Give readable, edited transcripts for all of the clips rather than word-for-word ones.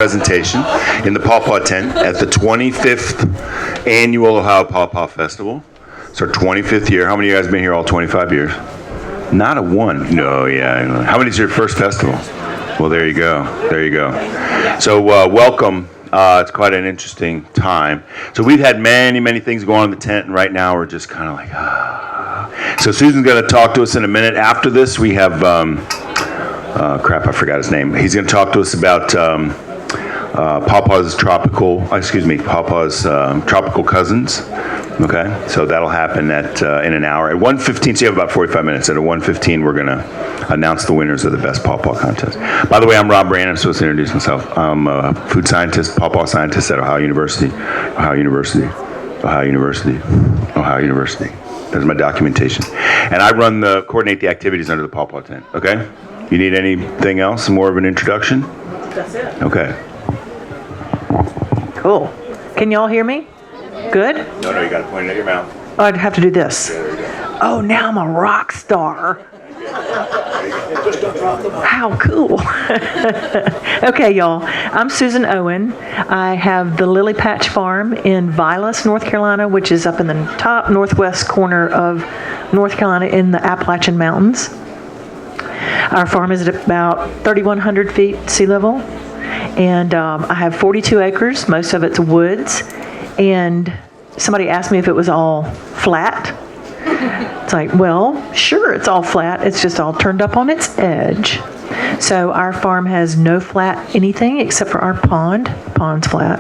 presentation in the Pawpaw tent at the 25th annual Ohio Pawpaw Festival. It's our 25th year. How many of you guys been here all 25 years? Not a one. No, yeah. How many is your first festival? Well, there you go. There you go. So welcome. It's quite an interesting time. So we've had many things going on in the tent, and right now we're just kind of like, So Susan's going to talk to us in a minute. After this, we have, I forgot his name. He's going to talk to us about Pawpaws tropical cousins. Okay, so that'll happen at in an hour. At 1:15, so you have about 45 minutes. At 1:15, we're going to announce the winners of the Best Pawpaw Contest. By the way, I'm Rob Brand. I'm supposed to introduce myself. I'm a food scientist, pawpaw scientist at Ohio University. That's my documentation. And I coordinate the activities under the Pawpaw tent. Okay? You need anything else? More of an introduction? That's it. Okay. Cool. Can y'all hear me? Good? No, you got to point it at your mouth. Oh, I'd have to do this. Yeah, there you go. Oh, now I'm a rock star. How cool. Okay, y'all. I'm Susan Owen. I have the Lily Patch Farm in Vilas, North Carolina, which is up in the top northwest corner of North Carolina in the Appalachian Mountains. Our farm is at about 3,100 feet sea level. And I have 42 acres. Most of it's woods. And somebody asked me if it was all flat. It's like, well, sure, it's all flat. It's just all turned up on its edge. So our farm has no flat anything except for our pond. The pond's flat.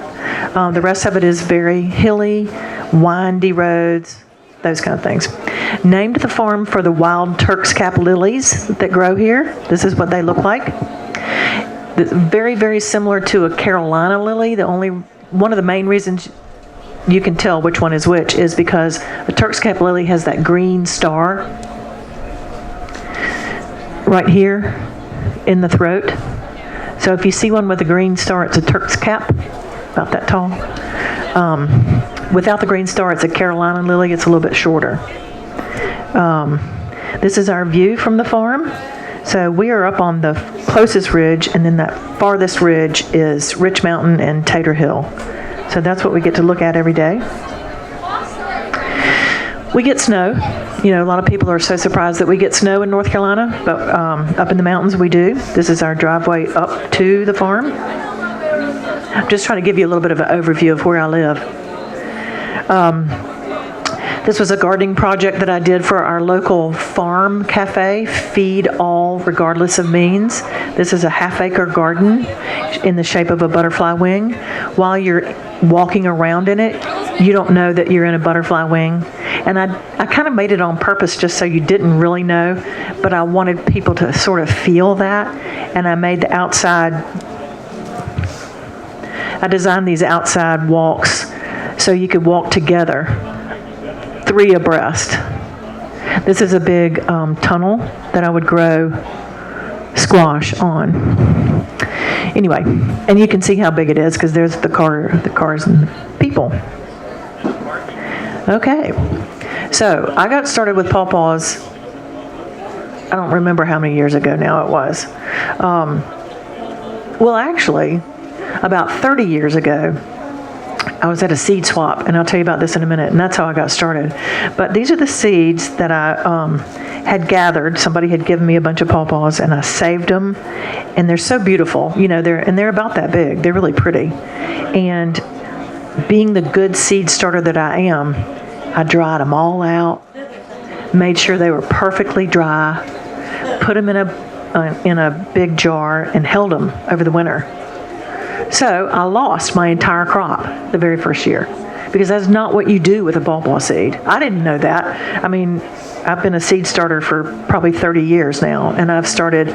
The rest of it is very hilly, windy roads, those kind of things. Named the farm for the wild Turks cap lilies that grow here. This is what they look like. Very similar to a Carolina lily. One of the main reasons you can tell which one is which is because the Turks cap lily has that green star right here in the throat. So if you see one with a green star, it's a Turks cap, about that tall. Without the green star, it's a Carolina lily. It's a little bit shorter. This is our view from the farm. So we are up on the closest ridge, and then that farthest ridge is Rich Mountain and Tater Hill. So that's what we get to look at every day. We get snow. You know, a lot of people are so surprised that we get snow in North Carolina, but up in the mountains we do. This is our driveway up to the farm. I'm just trying to give you a little bit of an overview of where I live. This was a gardening project that I did for our local farm cafe, Feed All Regardless of Means. This is a half-acre garden in the shape of a butterfly wing. While you're walking around in it, you don't know that you're in a butterfly wing. And I kind of made it on purpose just so you didn't really know, but I wanted people to sort of feel that. And I made the I designed these outside walks so you could walk together, 3 abreast. This is a big tunnel that I would grow squash on. Anyway, and you can see how big it is because there's the cars and the people. Okay, so I got started with pawpaws, I don't remember how many years ago now it was. Well, actually, about 30 years ago, I was at a seed swap, and I'll tell you about this in a minute, and that's how I got started. But these are the seeds that I had gathered. Somebody had given me a bunch of pawpaws, and I saved them, and they're so beautiful. You know, they're about that big. They're really pretty. And being the good seed starter that I am, I dried them all out, made sure they were perfectly dry, put them in a big jar, and held them over the winter. So I lost my entire crop the very first year because that's not what you do with a pawpaw seed. I didn't know that. I mean, I've been a seed starter for probably 30 years now, and I've started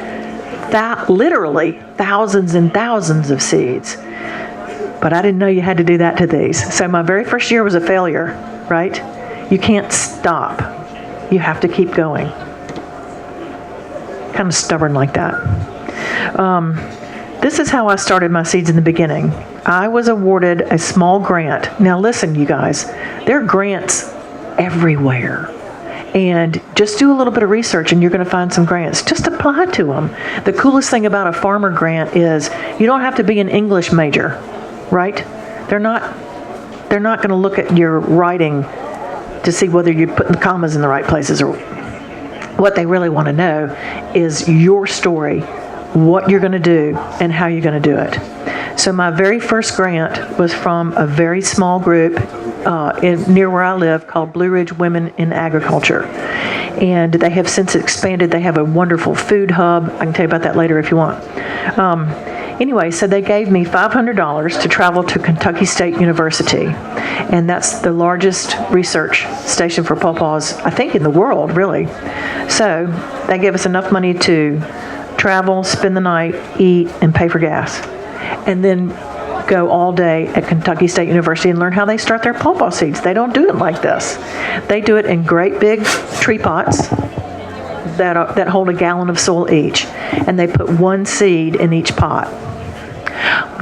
literally thousands and thousands of seeds. But I didn't know you had to do that to these. So my very first year was a failure, right? You can't stop. You have to keep going. Kind of stubborn like that. This is how I started my seeds in the beginning. I was awarded a small grant. Now listen, you guys, there are grants everywhere. And just do a little bit of research and you're going to find some grants. Just apply to them. The coolest thing about a farmer grant is you don't have to be an English major, right? They're not going to look at your writing to see whether you're putting the commas in the right places, or what they really want to know is your story, what you're going to do, and how you're going to do it. So my very first grant was from a very small group near where I live called Blue Ridge Women in Agriculture. And they have since expanded. They have a wonderful food hub. I can tell you about that later if you want. Anyway, so they gave me $500 to travel to Kentucky State University. And that's the largest research station for pawpaws, I think, in the world, really. So they gave us enough money to travel, spend the night, eat, and pay for gas. And then go all day at Kentucky State University and learn how they start their pawpaw seeds. They don't do it like this. They do it in great big tree pots that hold a gallon of soil each, and they put one seed in each pot.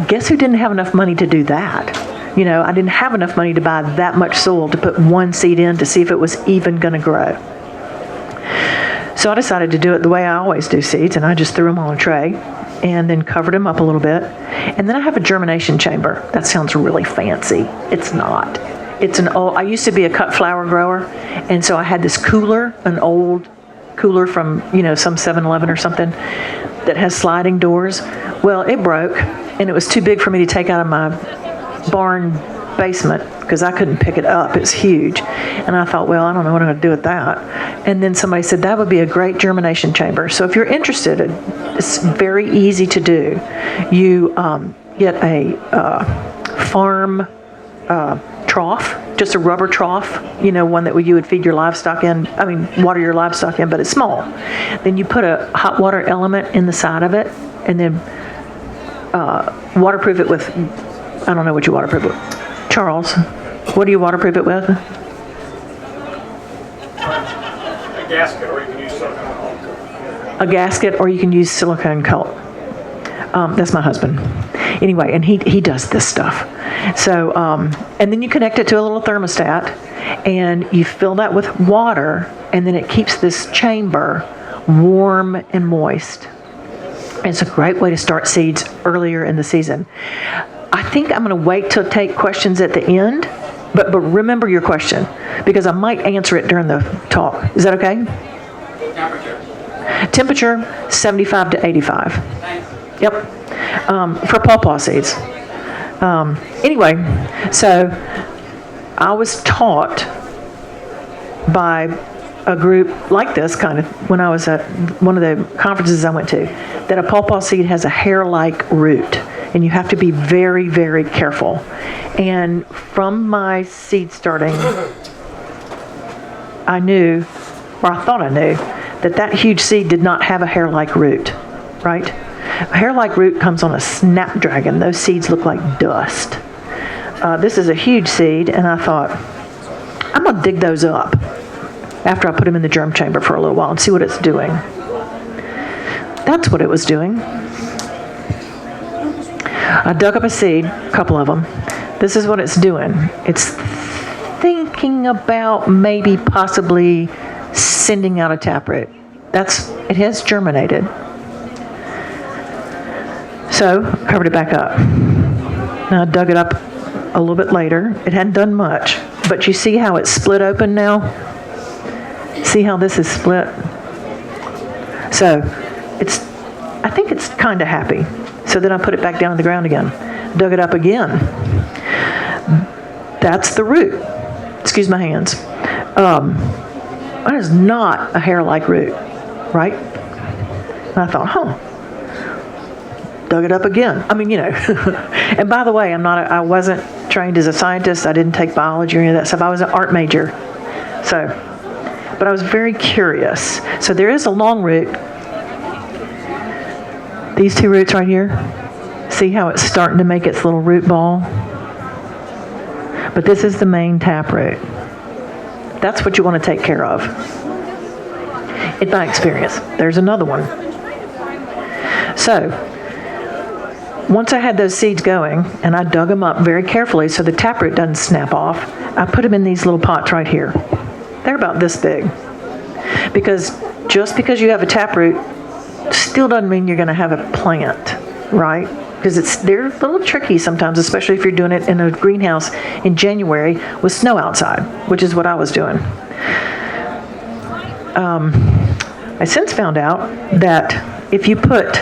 Guess who didn't have enough money to do that? You know, I didn't have enough money to buy that much soil to put one seed in to see if it was even going to grow. So I decided to do it the way I always do seeds, and I just threw them on a tray and then covered them up a little bit. And then I have a germination chamber. That sounds really fancy. It's not. It's an old, I used to be a cut flower grower, and so I had this cooler, an old cooler from, some 7-Eleven or something that has sliding doors. Well, it broke, and it was too big for me to take out of my barn basement because I couldn't pick it up. It's huge. And I thought, well, I don't know what I'm going to do with that. And then somebody said that would be a great germination chamber. So if you're interested, it's very easy to do. You get a farm trough, just a rubber trough, one that you would feed your livestock in, water your livestock in, but it's small. Then you put a hot water element in the side of it, and then waterproof it with, I don't know what you waterproof it with. Charles, what do you waterproof it with? A gasket, or you can use silicone coat. A gasket, or you can use silicone coat. That's my husband. Anyway, and he does this stuff. So, and then you connect it to a little thermostat, and you fill that with water, and then it keeps this chamber warm and moist. It's a great way to start seeds earlier in the season. I think I'm going to wait to take questions at the end, but remember your question, because I might answer it during the talk. Is that okay? Temperature 75 to 85. Yep. For pawpaw seeds. Anyway, so I was taught by a group like this kind of when I was at one of the conferences I went to, that a pawpaw seed has a hair-like root, and you have to be very, very careful. And from my seed starting, I knew, or I thought I knew, that huge seed did not have a hair-like root, right? A hair-like root comes on a snapdragon. Those seeds look like dust. This is a huge seed, and I thought, I'm going to dig those up after I put them in the germ chamber for a little while and see what it's doing. That's what it was doing. I dug up a seed, a couple of them. This is what it's doing. It's thinking about maybe possibly sending out a taproot. It has germinated. So, covered it back up. Now I dug it up a little bit later. It hadn't done much, but you see how it's split open now? See how this is split? So, I think it's kind of happy. So then I put it back down to the ground again. Dug it up again. That's the root. Excuse my hands. That is not a hair-like root, right? And I thought, dug it up again. And by the way, I wasn't trained as a scientist. I didn't take biology or any of that stuff. I was an art major. But I was very curious. So there is a long root. These two roots right here. See how it's starting to make its little root ball? But this is the main taproot. That's what you want to take care of. In my experience. There's another one. So, once I had those seeds going, and I dug them up very carefully so the taproot doesn't snap off, I put them in these little pots right here. They're about this big. Because just because you have a taproot still doesn't mean you're going to have a plant, right? Because they're a little tricky sometimes, especially if you're doing it in a greenhouse in January with snow outside, which is what I was doing. I since found out that if you put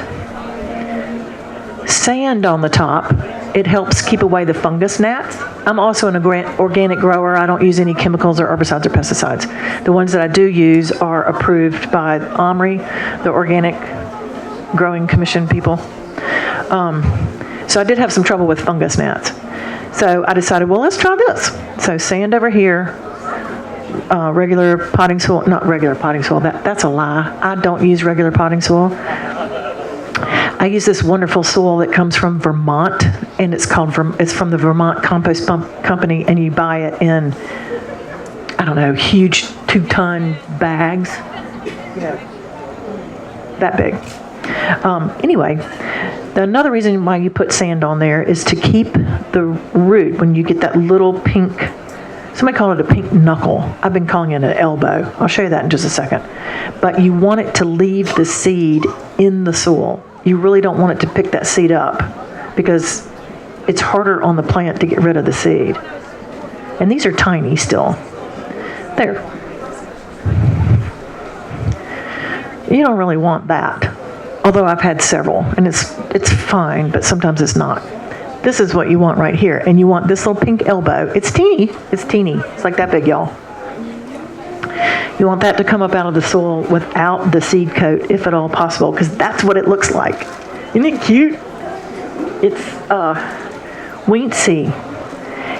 sand on the top, it helps keep away the fungus gnats. I'm also an organic grower. I don't use any chemicals or herbicides or pesticides. The ones that I do use are approved by OMRI, the Organic Growing Commission people. So I did have some trouble with fungus gnats. So I decided, well, let's try this. So sand over here, regular potting soil, not regular potting soil, that's a lie. I don't use regular potting soil. I use this wonderful soil that comes from Vermont, and it's from the Vermont Compost Company, and you buy it in, I don't know, huge 2-ton bags, that big. Anyway, another reason why you put sand on there is to keep the root, when you get that little pink, somebody called it a pink knuckle. I've been calling it an elbow. I'll show you that in just a second. But you want it to leave the seed in the soil. You really don't want it to pick that seed up because it's harder on the plant to get rid of the seed. And these are tiny still. There. You don't really want that. Although I've had several, and it's fine, but sometimes it's not. This is what you want right here, and you want this little pink elbow. It's teeny. It's teeny. It's like that big, y'all. You want that to come up out of the soil without the seed coat, if at all possible, because that's what it looks like. Isn't it cute? It's Weensea,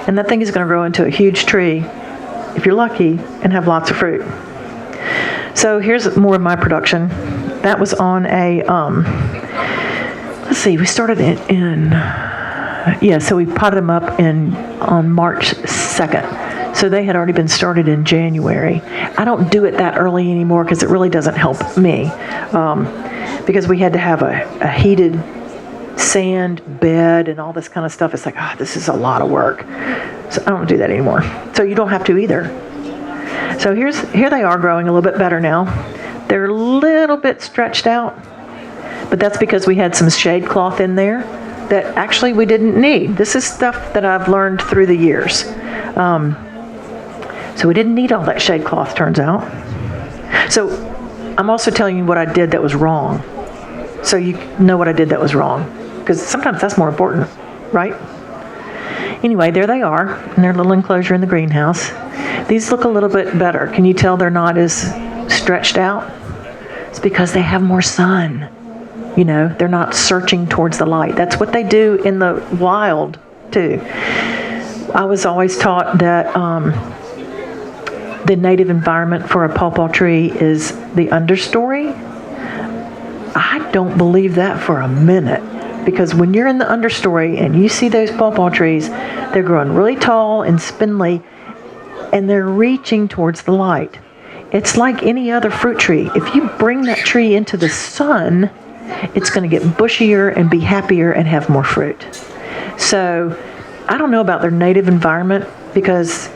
and that thing is going to grow into a huge tree, if you're lucky, and have lots of fruit. So here's more of my production. That was on a, let's see, we started it so we potted them up on March 2nd. So they had already been started in January. I don't do it that early anymore because it really doesn't help me. Because we had to have a heated sand bed and all this kind of stuff. It's like, this is a lot of work. So I don't do that anymore. So you don't have to either. So here they are growing a little bit better now. They're a little bit stretched out, but that's because we had some shade cloth in there that actually we didn't need. This is stuff that I've learned through the years. So we didn't need all that shade cloth, turns out. So I'm also telling you what I did that was wrong. So you know what I did that was wrong. Because sometimes that's more important, right? Anyway, there they are in their little enclosure in the greenhouse. These look a little bit better. Can you tell they're not as stretched out? It's because they have more sun. You know, they're not searching towards the light. That's what they do in the wild, too. I was always taught that the native environment for a pawpaw tree is the understory. I don't believe that for a minute. Because when you're in the understory and you see those pawpaw trees, they're growing really tall and spindly, and they're reaching towards the light. It's like any other fruit tree. If you bring that tree into the sun, it's going to get bushier and be happier and have more fruit. So I don't know about their native environment because,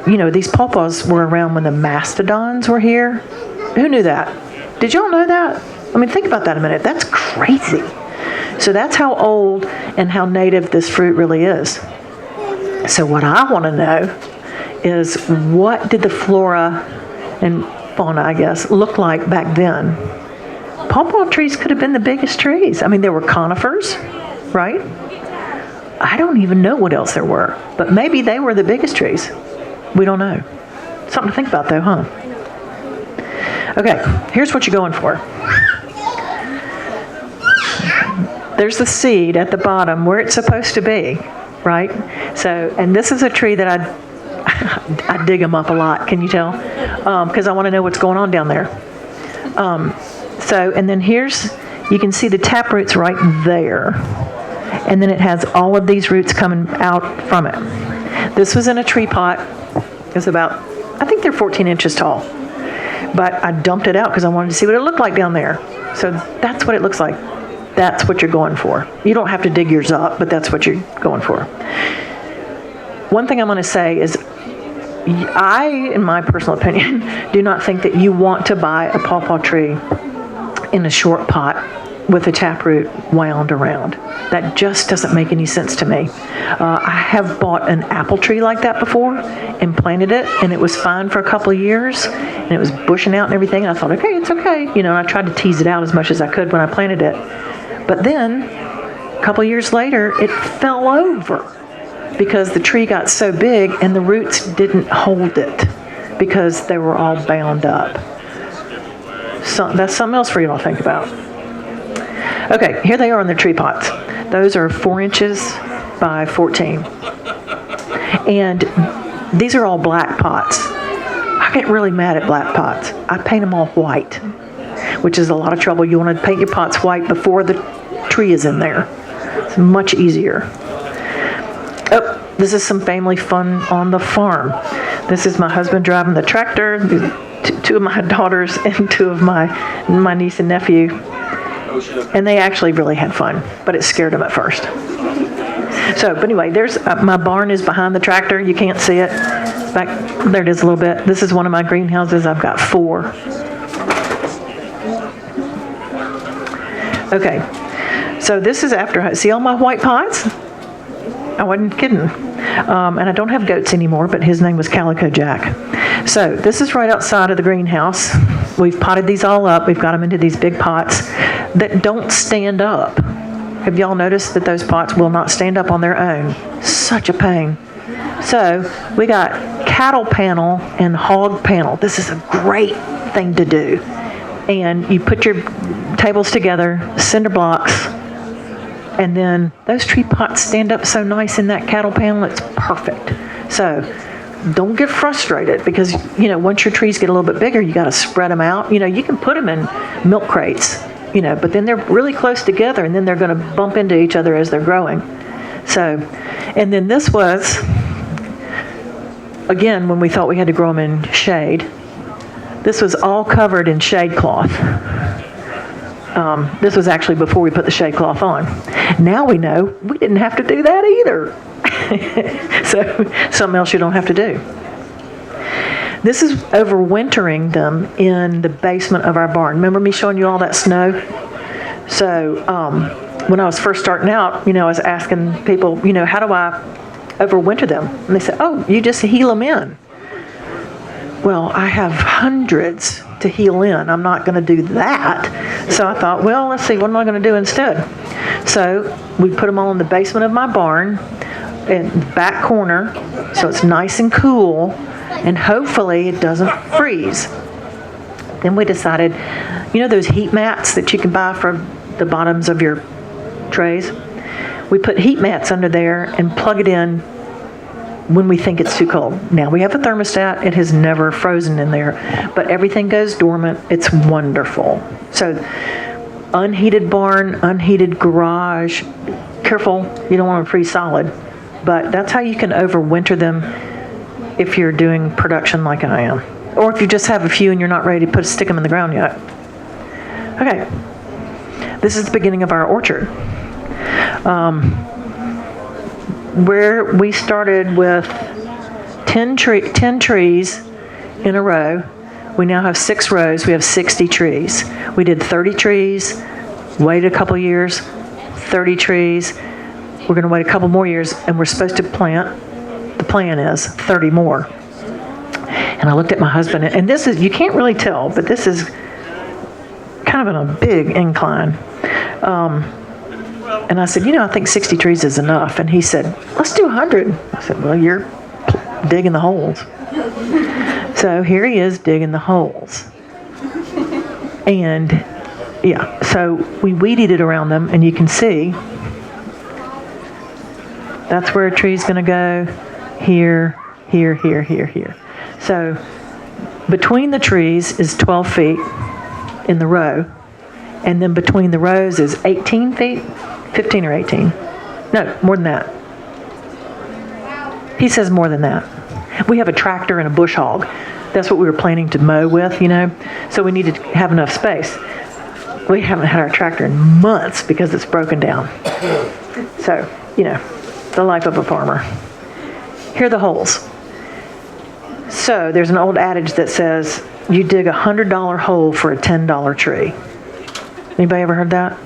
you know, these pawpaws were around when the mastodons were here. Who knew that? Did y'all know that? I mean, think about that a minute. That's crazy. So that's how old and how native this fruit really is. So what I want to know is, what did the flora and fauna, I guess, look like back then? Pawpaw trees could have been the biggest trees. I mean, there were conifers, right? I don't even know what else there were, but maybe they were the biggest trees. We don't know. Something to think about, though, huh? Okay, here's what you're going for. There's the seed at the bottom where it's supposed to be, right? So, and this is a tree that I dig them up a lot. Can you tell? Because I want to know what's going on down there. So, and then you can see the tap roots right there. And then it has all of these roots coming out from it. This was in a tree pot. It's about, I think they're 14 inches tall. But I dumped it out because I wanted to see what it looked like down there. So that's what it looks like. That's what you're going for. You don't have to dig yours up, but that's what you're going for. One thing I'm going to say is I, in my personal opinion, do not think that you want to buy a pawpaw tree in a short pot with a taproot wound around. That just doesn't make any sense to me. I have bought an apple tree like that before and planted it, and it was fine for a couple of years, and it was bushing out and everything. And I thought, okay, it's okay. And I tried to tease it out as much as I could when I planted it. But then, a couple of years later, it fell over because the tree got so big and the roots didn't hold it because they were all bound up. So that's something else for you to think about. Okay, here they are in the tree pots. Those are 4 inches by 14. And these are all black pots. I get really mad at black pots. I paint them all white, which is a lot of trouble. You want to paint your pots white before the tree is in there. It's much easier. Oh, this is some family fun on the farm. This is my husband driving the tractor, 2 of my daughters, and 2 of my niece and nephew. And they actually really had fun, but it scared them at first. So, but anyway, there's my barn is behind the tractor. You can't see it. Back there it is a little bit. This is one of my greenhouses. I've got 4. Okay, so this is after. See all my white pots? I wasn't kidding. And I don't have goats anymore, but his name was Calico Jack. So this is right outside of the greenhouse. We've potted these all up. We've got them into these big pots that don't stand up. Have y'all noticed that those pots will not stand up on their own? Such a pain. So we got cattle panel and hog panel. This is a great thing to do. And you put your tables together, cinder blocks, and then those tree pots stand up so nice in that cattle panel, it's perfect. So don't get frustrated because, once your trees get a little bit bigger, you got to spread them out. You can put them in milk crates, but then they're really close together and then they're going to bump into each other as they're growing. So, and then this was, again, when we thought we had to grow them in shade, this was all covered in shade cloth. This was actually before we put the shade cloth on. Now we know we didn't have to do that either. So something else you don't have to do. This is overwintering them in the basement of our barn. Remember me showing you all that snow? So when I was first starting out, I was asking people, how do I overwinter them? And they said, oh, you just heel them in. Well, I have hundreds to heel in. I'm not going to do that. So I thought, well, let's see, what am I going to do instead? So we put them all in the basement of my barn, in the back corner, so it's nice and cool, and hopefully it doesn't freeze. Then we decided, those heat mats that you can buy for the bottoms of your trays? We put heat mats under there and plug it in when we think it's too cold. Now we have a thermostat. It has never frozen in there, but everything goes dormant. It's wonderful. So unheated barn, unheated garage. Careful, you don't want them freeze solid, but that's how you can overwinter them if you're doing production like I am. Or if you just have a few and you're not ready to stick them in the ground yet. Okay, this is the beginning of our orchard. Where we started with 10 trees in a row. We now have 6 rows. We have 60 trees. We did 30 trees, waited a couple years, 30 trees. We're going to wait a couple more years, and we're supposed to plant, the plan is 30 more. And I looked at my husband, and this is, you can't really tell, but this is kind of in a big incline. And I said, I think 60 trees is enough. And he said, let's do 100. I said, well, you're digging the holes. So here he is digging the holes. And yeah, so we weed eated around them, and you can see that's where a tree's going to go. Here, here, here, here, here. So between the trees is 12 feet in the row, and then between the rows is 18 feet, 15 or 18. No, more than that. He says more than that. We have a tractor and a bush hog. That's what we were planning to mow with, so we needed to have enough space. We haven't had our tractor in months because it's broken down. So, the life of a farmer. Here are the holes. So there's an old adage that says you dig a $100 hole for a $10 tree. Anybody ever heard that?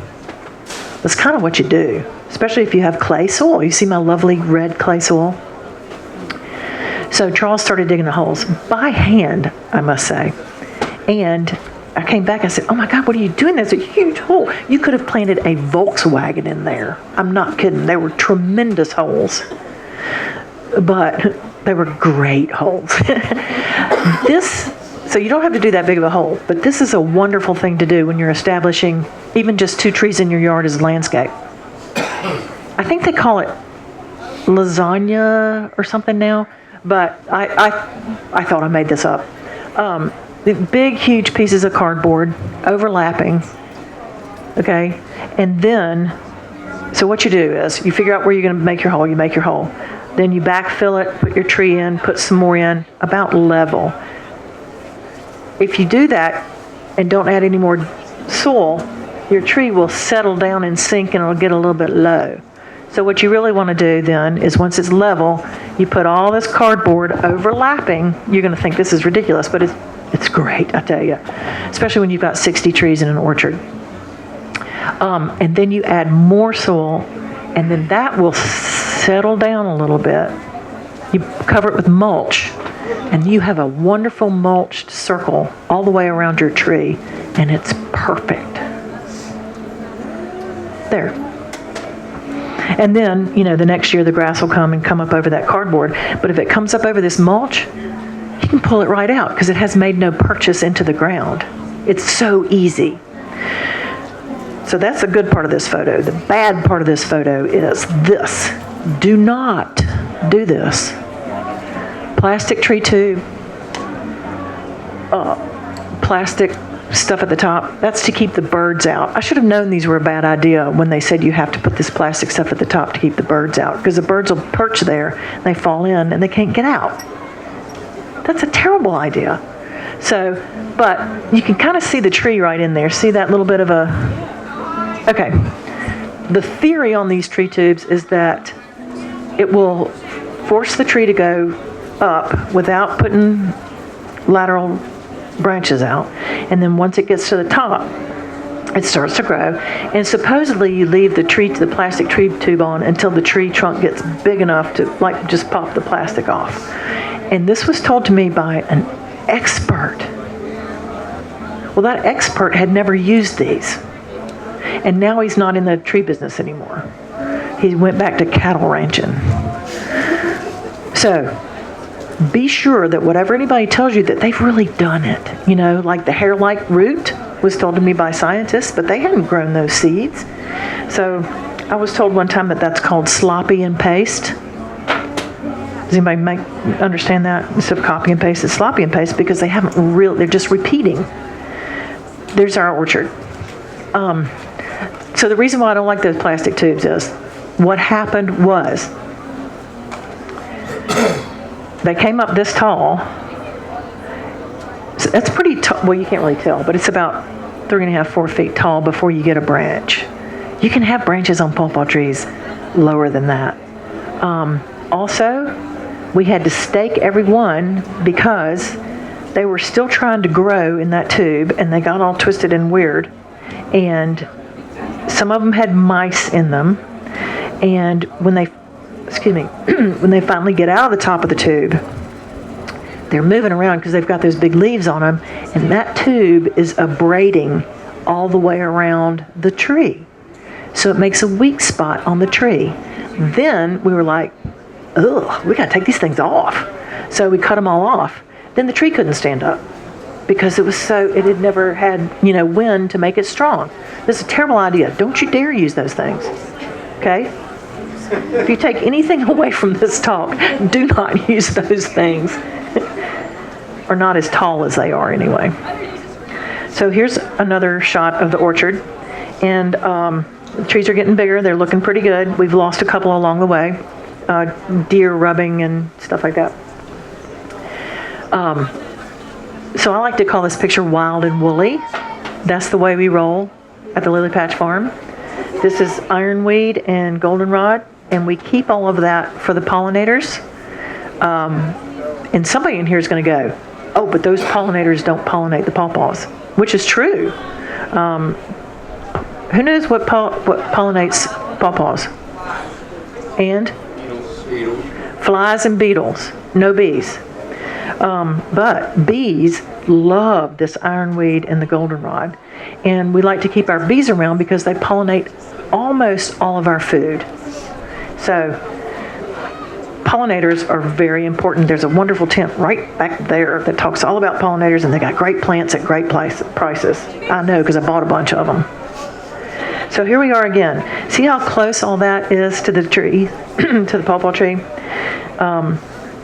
That's kind of what you do, especially if you have clay soil. You see my lovely red clay soil? So Trough started digging the holes by hand, I must say. And I came back and said, oh my God, what are you doing? That's a huge hole. You could have planted a Volkswagen in there. I'm not kidding. They were tremendous holes. But they were great holes. So you don't have to do that big of a hole, but this is a wonderful thing to do when you're establishing even just 2 trees in your yard as a landscape. I think they call it lasagna or something now, but I thought I made this up. The big, huge pieces of cardboard overlapping, okay? And then, so what you do is you figure out where you're going to make your hole, you make your hole. Then you backfill it, put your tree in, put some more in, about level. If you do that and don't add any more soil, your tree will settle down and sink and it'll get a little bit low. So what you really want to do then is once it's level, you put all this cardboard overlapping. You're going to think this is ridiculous, but it's great, I tell you, especially when you've got 60 trees in an orchard. And then you add more soil, and then that will settle down a little bit. You cover it with mulch, and you have a wonderful mulched circle all the way around your tree, and it's perfect. There. And then, the next year the grass will come up over that cardboard. But if it comes up over this mulch, you can pull it right out because it has made no purchase into the ground. It's so easy. So that's a good part of this photo. The bad part of this photo is this. Do not do this. Plastic tree tube, plastic stuff at the top, that's to keep the birds out. I should have known these were a bad idea when they said you have to put this plastic stuff at the top to keep the birds out, because the birds will perch there, and they fall in, and they can't get out. That's a terrible idea. So, but you can kind of see the tree right in there. See that little bit of a... Okay. The theory on these tree tubes is that it will force the tree to go up without putting lateral branches out. And then once it gets to the top, it starts to grow. And supposedly you leave the plastic tree tube on until the tree trunk gets big enough to just pop the plastic off. And this was told to me by an expert. Well, that expert had never used these. And now he's not in the tree business anymore. He went back to cattle ranching. So be sure that whatever anybody tells you, that they've really done it. Like the hair-like root was told to me by scientists, but they hadn't grown those seeds. So I was told one time that that's called sloppy and paste. Does anybody understand that? Instead of copy and paste, it's sloppy and paste because they haven't they're just repeating. There's our orchard. So the reason why I don't like those plastic tubes is what happened was they came up this tall. So that's pretty tall. Well, you can't really tell, but it's about 3.5, 4 feet tall before you get a branch. You can have branches on pawpaw trees lower than that. Also, we had to stake every one because they were still trying to grow in that tube, and they got all twisted and weird. And some of them had mice in them. And when they finally get out of the top of the tube, they're moving around because they've got those big leaves on them, and that tube is abrading all the way around the tree. So it makes a weak spot on the tree. Then we were like, ugh, we got to take these things off. So we cut them all off. Then the tree couldn't stand up because it had never had, wind to make it strong. This is a terrible idea. Don't you dare use those things. Okay? If you take anything away from this talk, do not use those things. Or not as tall as they are anyway. So here's another shot of the orchard. And the trees are getting bigger. They're looking pretty good. We've lost a couple along the way. Deer rubbing and stuff like that. So I like to call this picture wild and woolly. That's the way we roll at the Lily Patch Farm. This is ironweed and goldenrod, and we keep all of that for the pollinators. And somebody in here is going to go, oh, but those pollinators don't pollinate the pawpaws, which is true. Who knows what pollinates pawpaws? And? Flies and beetles. No bees. But bees love this ironweed and the goldenrod. And we like to keep our bees around because they pollinate almost all of our food. So pollinators are very important. There's a wonderful tent right back there that talks all about pollinators, and they got great plants at great prices. I know because I bought a bunch of them. So here we are again. See how close all that is to the tree, to the pawpaw tree?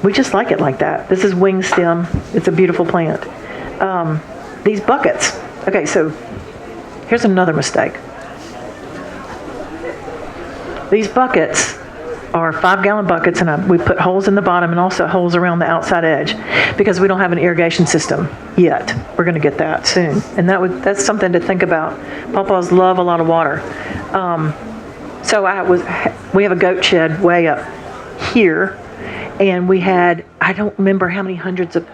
We just like it like that. This is wing stem. It's a beautiful plant. These buckets. Okay, so here's another mistake. These buckets are 5-gallon buckets, and we put holes in the bottom and also holes around the outside edge because we don't have an irrigation system yet. We're going to get that soon, and that's something to think about. Pawpaws love a lot of water. So we have a goat shed way up here, and we had, I don't remember how many hundreds of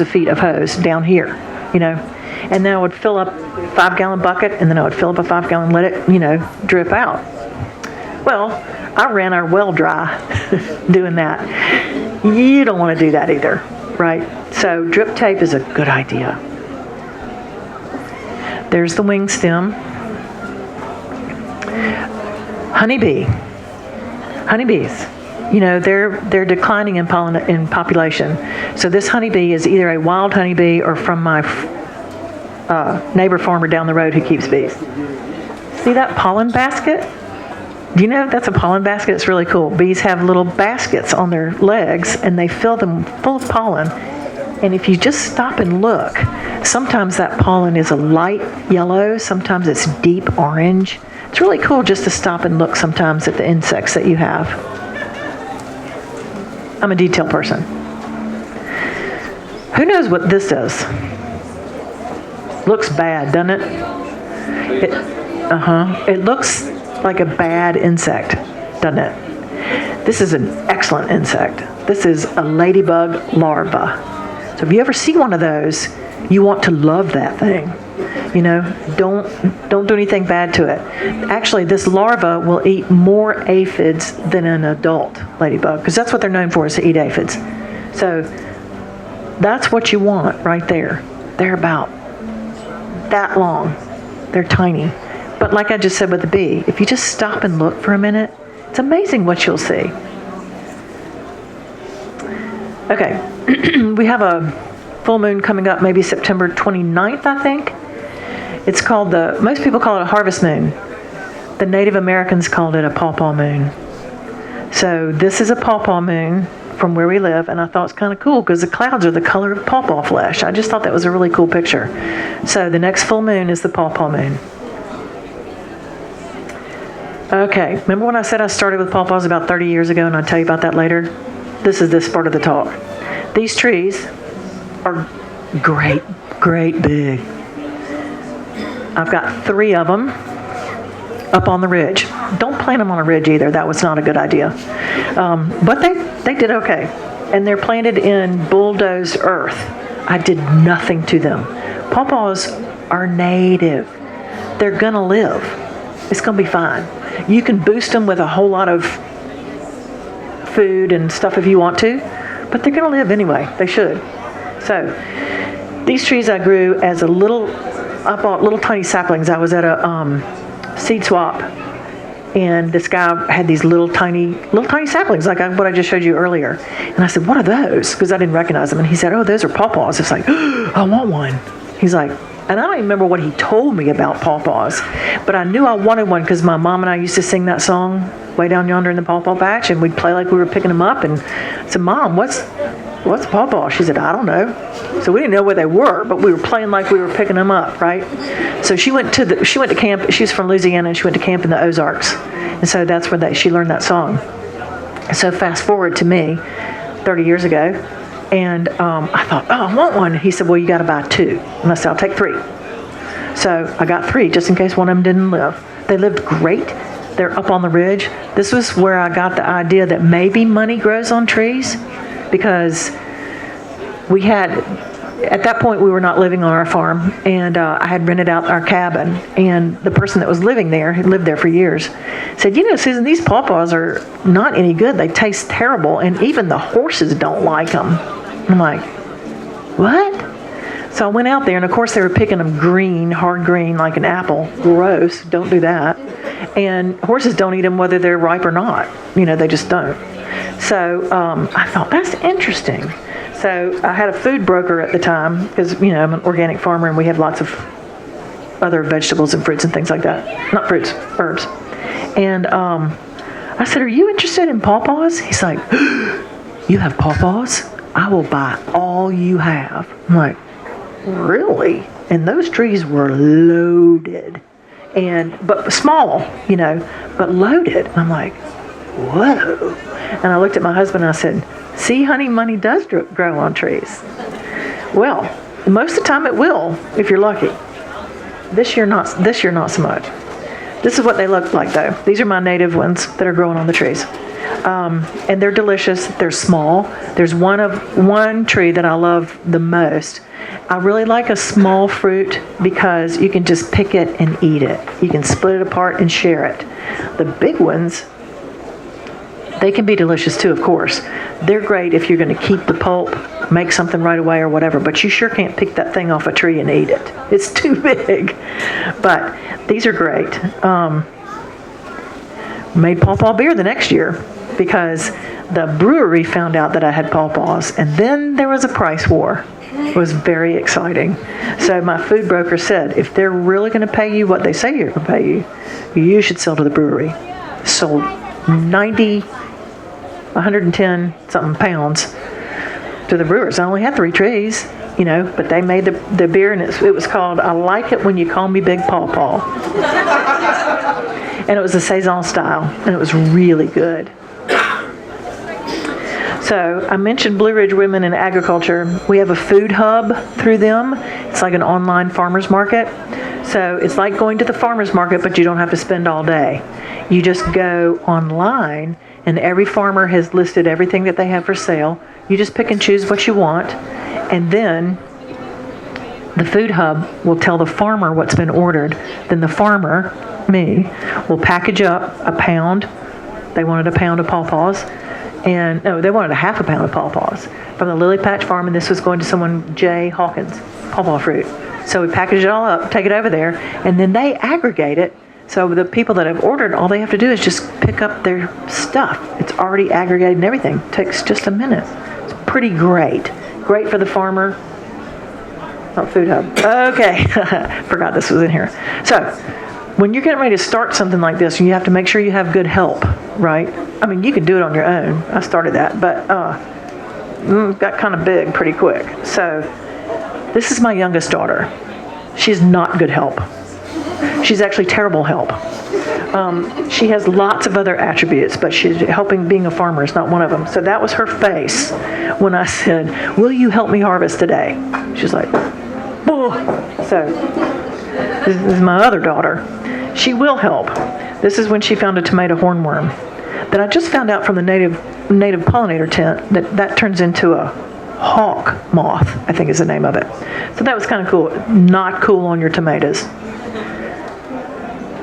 feet of hose down here, and then I would fill up a 5-gallon bucket, and then I would fill up a 5-gallon, let it, drip out. Well, I ran our well dry doing that. You don't want to do that either, right? So drip tape is a good idea. There's the wing stem. Honeybees. They're declining in population. So this honeybee is either a wild honeybee or from my neighbor farmer down the road who keeps bees. See that pollen basket? Do you know that's a pollen basket? It's really cool. Bees have little baskets on their legs, and they fill them full of pollen. And if you just stop and look, sometimes that pollen is a light yellow, sometimes it's deep orange. It's really cool just to stop and look sometimes at the insects that you have. I'm a detail person. Who knows what this is? Looks bad, doesn't it? It looks like a bad insect, doesn't it? This is an excellent insect. This is a ladybug larva. So if you ever see one of those, you want to love that thing. Don't do anything bad to it. Actually, this larva will eat more aphids than an adult ladybug, because that's what they're known for, is to eat aphids. So that's what you want right there. They're about that long. They're tiny. But like I just said with the bee, if you just stop and look for a minute, it's amazing what you'll see. Okay, we have a full moon coming up, maybe September 29th, I think. It's called most people call it a harvest moon. The Native Americans called it a pawpaw moon. So this is a pawpaw moon from where we live, and I thought it's kind of cool because the clouds are the color of pawpaw flesh. I just thought that was a really cool picture. So the next full moon is the pawpaw moon. Okay, remember when I said I started with pawpaws about 30 years ago, and I'll tell you about that later? This is this part of the talk. These trees are great big. I've got 3 of them up on the ridge. Don't plant them on a ridge either. That was not a good idea. But they did okay. And they're planted in bulldozed earth. I did nothing to them. Pawpaws are native. They're going to live. It's going to be fine. You can boost them with a whole lot of food and stuff if you want to, but they're going to live anyway. They should. So these trees I grew as I bought little tiny saplings. I was at a seed swap, and this guy had these little tiny saplings, like what I just showed you earlier. And I said, "What are those?" Because I didn't recognize them. And he said, "Oh, those are pawpaws." It's like, oh, I want one. He's like, and I don't even remember what he told me about pawpaws, but I knew I wanted one because my mom and I used to sing that song way down yonder in the pawpaw patch, and we'd play like we were picking them up. And I said, "Mom, what's pawpaw?" She said, "I don't know." So we didn't know where they were, but we were playing like we were picking them up, right? So she went to camp. She's from Louisiana, and she went to camp in the Ozarks, and so that's where she learned that song. So fast forward to me, 30 years ago, and I thought, "Oh, I want one." He said, "Well, you got to buy 2," and I said, "I'll take 3." So I got 3 just in case one of them didn't live. They lived great. They're up on the ridge. This was where I got the idea that maybe money grows on trees, because at that point we were not living on our farm, and I had rented out our cabin, and the person that was living there, had lived there for years, said, Susan, these pawpaws are not any good. They taste terrible, and even the horses don't like them. I'm like, what? So I went out there, and of course they were picking them green, hard green, like an apple. Gross, don't do that. And horses don't eat them whether they're ripe or not. They just don't. So I thought, that's interesting. So I had a food broker at the time, because, I'm an organic farmer, and we have lots of other vegetables and fruits and things like that. Not fruits, herbs. And I said, are you interested in pawpaws? He's like, you have pawpaws? I will buy all you have. I'm like, really? And those trees were loaded, but small, but loaded. I'm like, whoa. And I looked at my husband and I said, see, honey, money does grow on trees. Well, most of the time it will, if you're lucky. This year not so much. This is what they look like, though. These are my native ones that are growing on the trees. And they're delicious. They're small. There's one tree that I love the most. I really like a small fruit because you can just pick it and eat it. You can split it apart and share it. The big ones, they can be delicious too, of course. They're great if you're going to keep the pulp, make something right away or whatever, but you sure can't pick that thing off a tree and eat it. It's too big. But these are great. Made pawpaw beer the next year because the brewery found out that I had pawpaws, and then there was a price war. It was very exciting. So my food broker said, if they're really going to pay you what they say they're going to pay you, you should sell to the brewery. Sold 110 something pounds to the brewers. I only had 3 trees, but they made the beer, and it was called I Like It When You Call Me Big Pawpaw. And it was a Saison style, and it was really good. So I mentioned Blue Ridge Women in Agriculture. We have a food hub through them. It's like an online farmer's market. So it's like going to the farmer's market, but you don't have to spend all day. You just go online, and every farmer has listed everything that they have for sale. You just pick and choose what you want, and then the food hub will tell the farmer what's been ordered. Then the farmer, me, will package up a pound. They wanted a pound of pawpaws. And no, they wanted a half a pound of pawpaws from the Lily Patch Farm, and this was going to someone, Jay Hawkins, pawpaw fruit. So we package it all up, take it over there, and then they aggregate it. So the people that have ordered, all they have to do is just pick up their stuff. It's already aggregated and everything. It takes just a minute. It's pretty great. Great for the farmer. Oh, food hub. Okay. Forgot this was in here. So when you're getting ready to start something like this, you have to make sure you have good help, right? I mean, you can do it on your own. I started that, but got kind of big pretty quick. So this is my youngest daughter. She's not good help. She's actually terrible help. She has lots of other attributes, but she's helping being a farmer is not one of them. So that was her face when I said, will you help me harvest today? She's like, oh. So this is my other daughter. She will help. This is when she found a tomato hornworm that I just found out from the native pollinator tent that turns into a hawk moth, I think is the name of it. So that was kind of cool. Not cool on your tomatoes.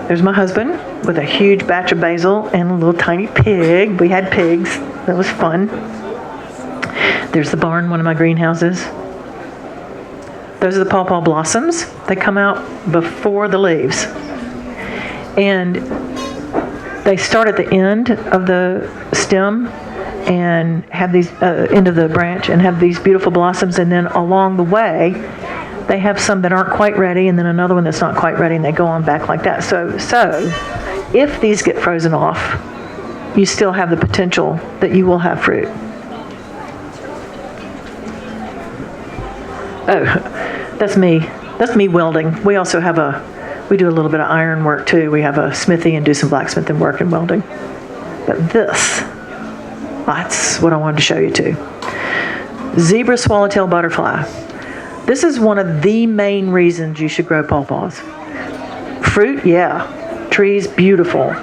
There's my husband with a huge batch of basil and a little tiny pig. We had pigs. That was fun. There's the barn, one of my greenhouses. Those are the pawpaw blossoms. They come out before the leaves. And they start at the end of the stem and have these, end of the branch, and have these beautiful blossoms. And then along the way, they have some that aren't quite ready, and then another one that's not quite ready, and they go on back like that. So if these get frozen off, you still have the potential that you will have fruit. Oh, that's me. That's me welding. We also have we do a little bit of iron work too. We have a smithy and do some blacksmithing work and welding. But that's what I wanted to show you too. Zebra swallowtail butterfly. This is one of the main reasons you should grow pawpaws. Fruit, yeah. Trees, beautiful.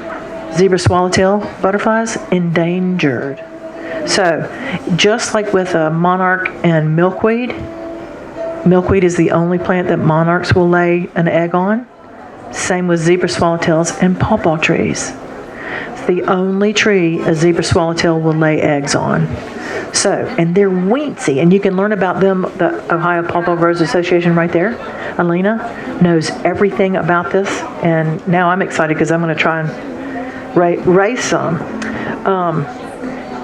Zebra swallowtail butterflies, endangered. So, just like with a monarch and milkweed is the only plant that monarchs will lay an egg on. Same with zebra swallowtails and pawpaw trees. It's the only tree a zebra swallowtail will lay eggs on. So, and they're weensy, and you can learn about them. The Ohio Pawpaw Growers Association right there, Alina, knows everything about this, and now I'm excited because I'm going to try and raise some.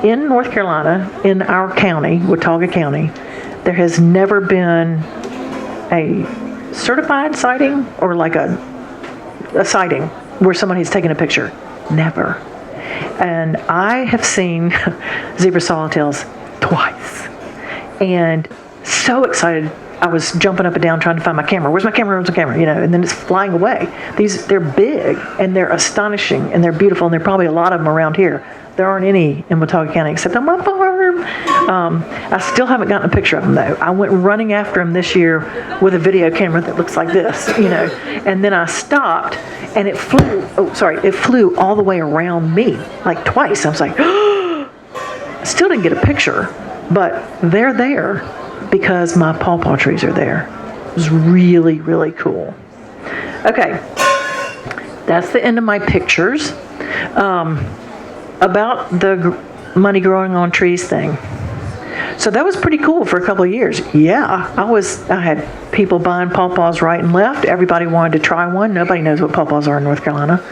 In North Carolina, in our county, Watauga County, there has never been a certified sighting or like a sighting where somebody has taken a picture. Never. And I have seen zebra swallowtails twice. And so excited. I was jumping up and down trying to find my camera. Where's my camera? Where's my camera? You know, and then it's flying away. They're big and they're astonishing and they're beautiful, and there are probably a lot of them around here. There aren't any in Watauga County except on my farm. I still haven't gotten a picture of them though. I went running after them this year with a video camera that looks like this, you know, and then I stopped and it flew all the way around me like twice. I was like, I still didn't get a picture, but they're there because my pawpaw trees are there. It was really, really cool. Okay, that's the end of my pictures. About the money growing on trees thing. So that was pretty cool for a couple of years. Yeah, I had people buying pawpaws right and left. Everybody wanted to try one. Nobody knows what pawpaws are in North Carolina.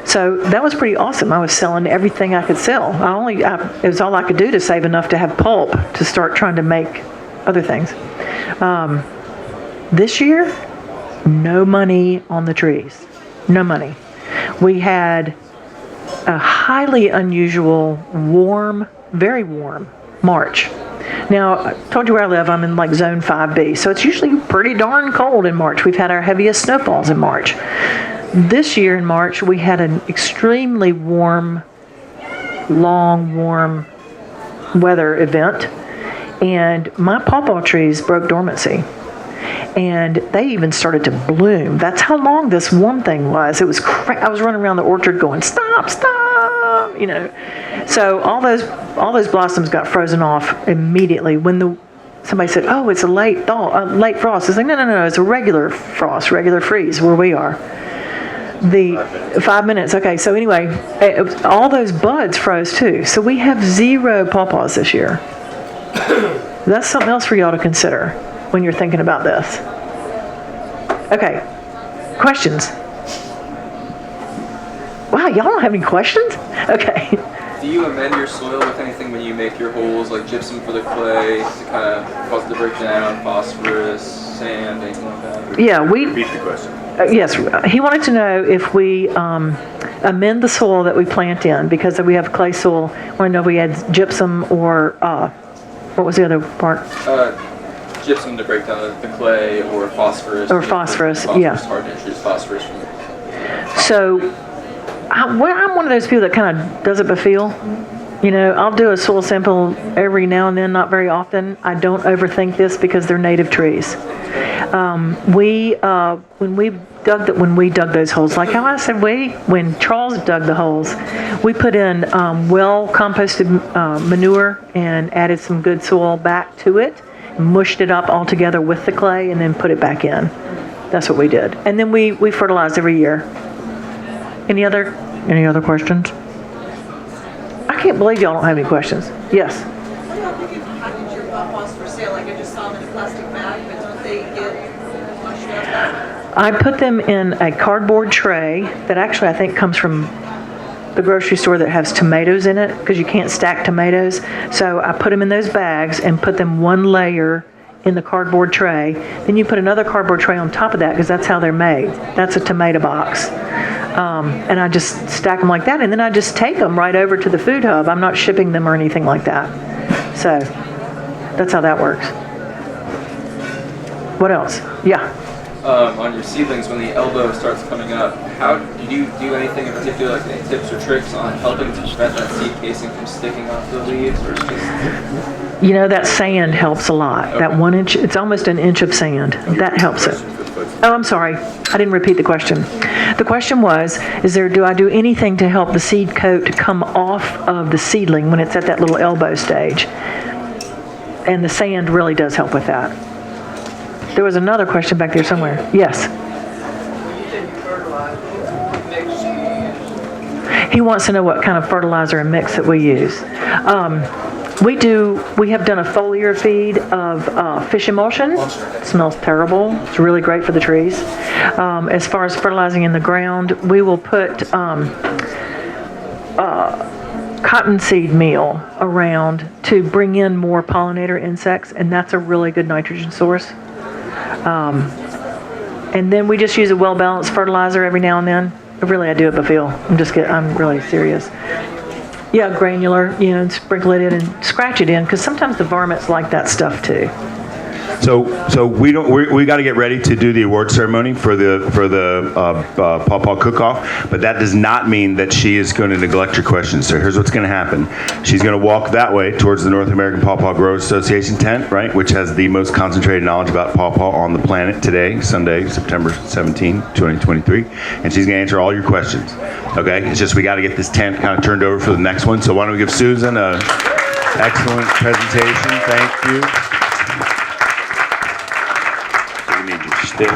So that was pretty awesome. I was selling everything I could sell. It was all I could do to save enough to have pulp to start trying to make other things. This year, no money on the trees. No money. We had a highly unusual, warm, very warm March. Now, I told you where I live, I'm in like zone 5B, so it's usually pretty darn cold in March. We've had our heaviest snowfalls in March. This year in March, we had an extremely warm, long, warm weather event, and my pawpaw trees broke dormancy. And they even started to bloom. That's how long this warm thing was. It was I was running around the orchard going, stop, stop, you know. So all those blossoms got frozen off immediately when somebody said, oh, it's a late frost. It's like, no, it's a regular frost, regular freeze where we are. The 5 minutes. Okay, so anyway, all those buds froze too. So we have 0 pawpaws this year. That's something else for y'all to consider when you're thinking about this. Okay, questions? Wow, y'all don't have any questions? Okay. Do you amend your soil with anything when you make your holes, like gypsum for the clay to kind of cause it to break down, phosphorus, sand, anything like that? Yeah, Repeat the question. Yes, he wanted to know if we amend the soil that we plant in, because we have clay soil. I want to know if we had gypsum or, what was the other part? Gypsum to break down the clay, or phosphorus. Or phosphorus, yeah. It's hard to introduce phosphorus from it. So, I'm one of those people that kind of does it by feel. You know, I'll do a soil sample every now and then, not very often. I don't overthink this because they're native trees. When we dug those holes, like how I said, when Charles dug the holes, we put in well composted manure and added some good soil back to it, mushed it up all together with the clay, and then put it back in. That's what we did. And then we fertilized every year. Any other questions? I can't believe y'all don't have any questions. Yes? What about thinking package your pawpaws for sale? Like I just saw them in a plastic bag, but don't they get mushed up? I put them in a cardboard tray that actually I think comes from the grocery store that has tomatoes in it, because you can't stack tomatoes. So I put them in those bags and put them one layer in the cardboard tray. Then you put another cardboard tray on top of that, because that's how they're made. That's a tomato box. And I just stack them like that, and then I just take them right over to the food hub. I'm not shipping them or anything like that. So that's how that works. What else? Yeah. On your seedlings, when the elbow starts coming up, how do you do anything in particular, like any tips or tricks on helping to prevent that seed casing from sticking off the leaves, or just? You know, that sand helps a lot. Okay. That 1 inch, it's almost an inch of sand. That helps it. Oh, I'm sorry. I didn't repeat the question. The question was, do I do anything to help the seed coat come off of the seedling when it's at that little elbow stage? And the sand really does help with that. There was another question back there somewhere. Yes. He wants to know what kind of fertilizer and mix that we use. We have done a foliar feed of fish emulsion. It smells terrible. It's really great for the trees. As far as fertilizing in the ground, we will put cottonseed meal around to bring in more pollinator insects, and that's a really good nitrogen source. And then we just use a well-balanced fertilizer every now and then. Really, I do it, but I'm really serious. Yeah, granular, and sprinkle it in and scratch it in, because sometimes the varmints like that stuff too. So we got to get ready to do the award ceremony for the Pawpaw cook-off, but that does not mean that she is going to neglect your questions. So here's what's going to happen. She's going to walk that way towards the North American Pawpaw Growers Association tent, right, which has the most concentrated knowledge about pawpaw on the planet today, Sunday, September 17, 2023, and she's going to answer all your questions. Okay, it's just we got to get this tent kind of turned over for the next one. So why don't we give Susan an excellent presentation? Thank you. Stick.